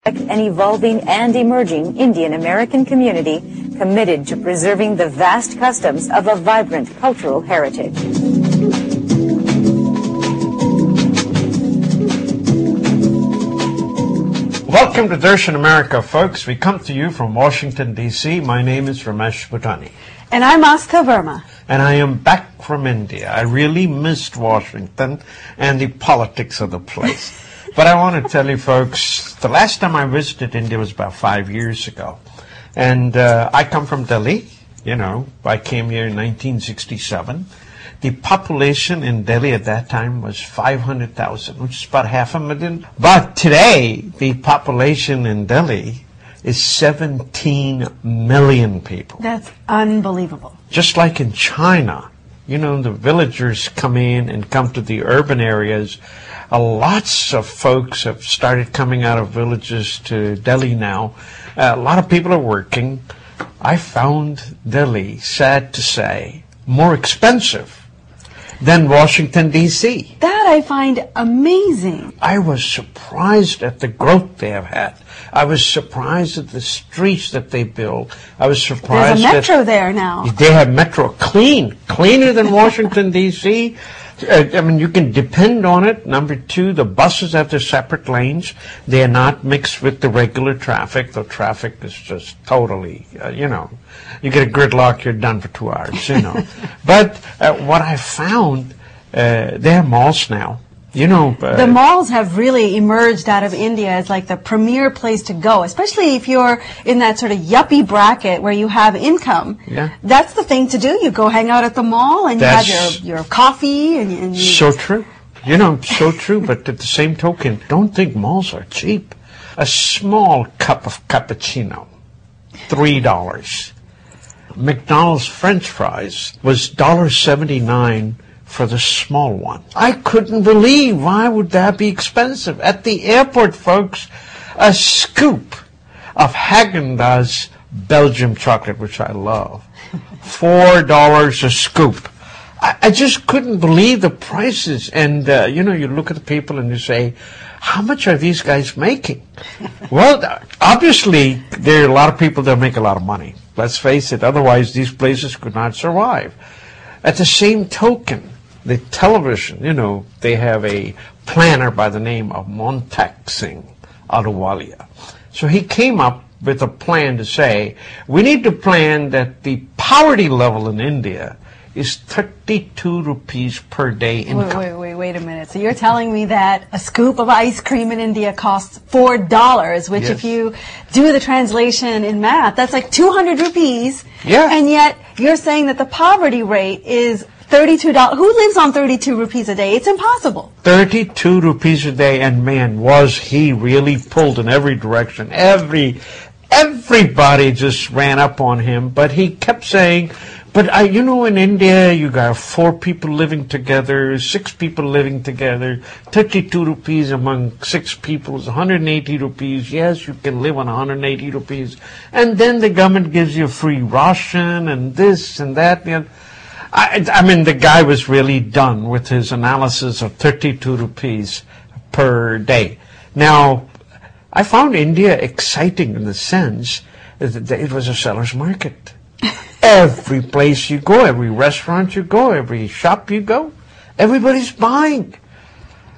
An evolving and emerging Indian American community committed to preserving the vast customs of a vibrant cultural heritage. Welcome to Darshan America, folks. We come to you from Washington, D.C. My name is Ramesh Butani. And I'm Astha Verma. And I am back from India. I really missed Washington and the politics of the place. But I want to tell you, folks, the last time I visited India was about 5 years ago. And I come from Delhi. You know, I came here in 1967. The population in Delhi at that time was 500,000, which is about 500,000. But today, the population in Delhi is 17 million people. That's unbelievable. Just like in China, you know, the villagers come in and come to the urban areas. Lots of folks have started coming out of villages to Delhi now. A lot of people are working. I found Delhi, sad to say, more expensive than Washington, D.C. That I find amazing. I was surprised at the growth they have had. I was surprised at the streets that they built. I was surprised. There's a metro there now. They have metro cleaner than Washington, D.C. I mean, you can depend on it. Number two, the buses have their separate lanes. They are not mixed with the regular traffic. The traffic is just totally, you know, you get a gridlock, you're done for 2 hours, you know. But what I found, they have malls now. You know, the malls have really emerged out of India as like the premier place to go, especially if you're in that sort of yuppie bracket where you have income. Yeah. That's the thing to do. You go hang out at the mall and you have your coffee and you... So true. You know, so true. But at the same token, don't think malls are cheap. A small cup of cappuccino, $3. McDonald's French fries was $1.79 for the small one. I couldn't believe, why would that be expensive? At the airport, folks, a scoop of Häagen-Dazs Belgium chocolate, which I love, $4 a scoop. I just couldn't believe the prices. And, you know, you look at the people and you say, how much are these guys making? Well, obviously, there are a lot of people that make a lot of money. Let's face it, otherwise these places could not survive. At the same token, the television, you know, they have a planner by the name of Montak Singh Ahluwalia. So he came up with a plan to say, we need to plan that the poverty level in India is 32 rupees per day income. Wait a minute. So you're telling me that a scoop of ice cream in India costs $4, which Yes. if you do the translation in math, that's like 200 rupees. Yeah. And yet you're saying that the poverty rate is $32. Who lives on 32 rupees a day? It's impossible. 32 rupees a day, and man, was he really pulled in every direction. Everybody just ran up on him, but he kept saying, but you know, in India, you got 4 people living together, 6 people living together, 32 rupees among 6 people is 180 rupees. Yes, you can live on 180 rupees. And then the government gives you free ration and this and that. You know. I mean, the guy was really done with his analysis of 32 rupees per day. Now, I found India exciting in the sense that it was a seller's market. Every place you go, every restaurant you go, every shop you go, everybody's buying.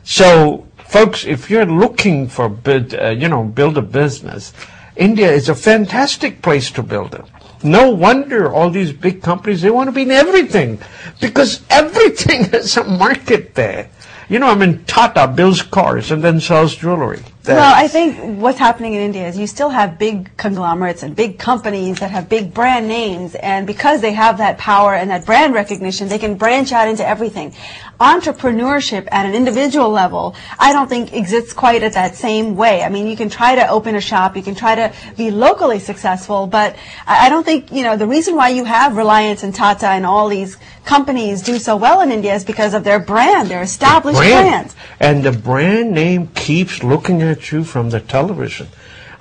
So, folks, if you're looking for build a business, India is a fantastic place to build it. No wonder all these big companies, they want to be in everything, because everything has a market there. You know, I mean, Tata builds cars and then sells jewelry. Well, I think what's happening in India is you still have big conglomerates and big companies that have big brand names, and because they have that power and that brand recognition, they can branch out into everything. Entrepreneurship at an individual level, I don't think exists quite at that same way. I mean, you can try to open a shop, you can try to be locally successful, but I don't think, you know, the reason why you have Reliance and Tata and all these companies do so well in India is because of their brand, their established brand. And the brand name keeps looking at you from the television.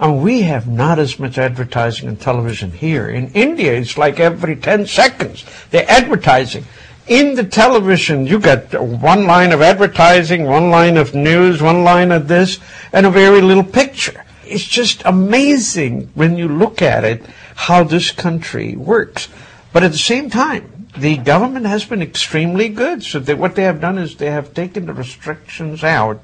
And we have not as much advertising on television here. In India, it's like every 10 seconds they're advertising. In the television, you got one line of advertising, one line of news, one line of this, and a very little picture. It's just amazing when you look at it how this country works. But at the same time, the government has been extremely good. So what they have done is they have taken the restrictions out.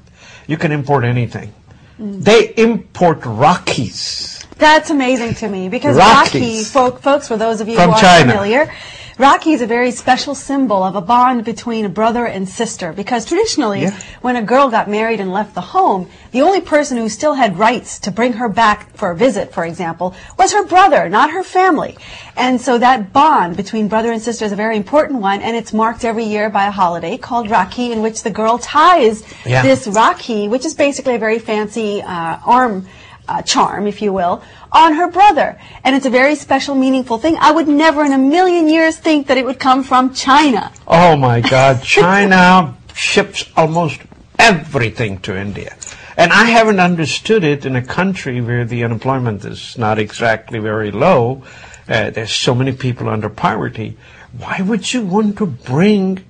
You can import anything. They import Rockies. That's amazing to me because Rocky, folks, for those of you From who are China. familiar, Rakhi is a very special symbol of a bond between a brother and sister because traditionally, when a girl got married and left the home, the only person who still had rights to bring her back for a visit, for example, was her brother, not her family. And so that bond between brother and sister is a very important one, and it's marked every year by a holiday called Rakhi, in which the girl ties this Rakhi, which is basically a very fancy arm charm, if you will, on her brother. And it's a very special, meaningful thing. I would never in a million years think that it would come from China. Oh my God, China ships almost everything to India. And I haven't understood it in a country where the unemployment is not exactly very low. There's so many people under poverty. Why would you want to bring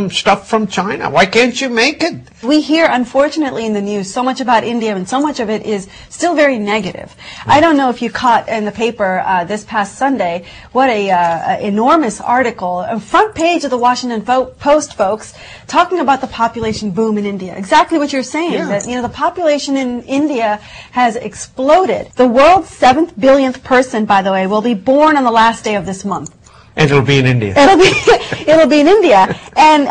stuff from China? Why can't you make it? We hear, unfortunately, in the news so much about India, and so much of it is still very negative. I don't know if you caught in the paper this past Sunday what a enormous article, a front page of the Washington Post, folks, talking about the population boom in India. Exactly what you're saying. That, the population in India has exploded. The world's 7th billionth person, by the way, will be born on the last day of this month. And it'll be in India. It'll be in India. And,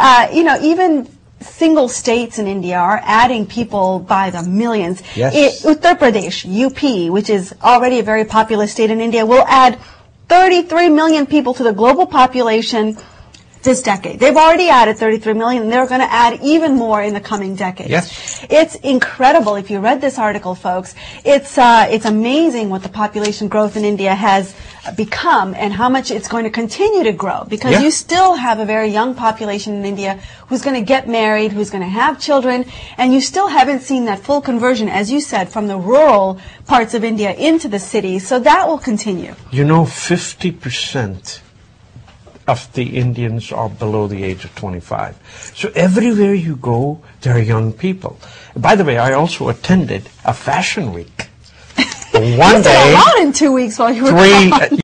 even single states in India are adding people by the millions. Yes. Uttar Pradesh, UP, which is already a very populous state in India, will add 33 million people to the global population this decade. They've already added 33 million, and they're going to add even more in the coming decades. Yes. It's incredible. If you read this article, folks, it's amazing what the population growth in India has become and how much it's going to continue to grow, because you still have a very young population in India who's going to get married, who's going to have children, and you still haven't seen that full conversion, as you said, from the rural parts of India into the cities. So that will continue. 50% of the Indians are below the age of 25. So everywhere you go, there are young people. By the way, I also attended a fashion week. One day, a lot in 2 weeks while you were gone.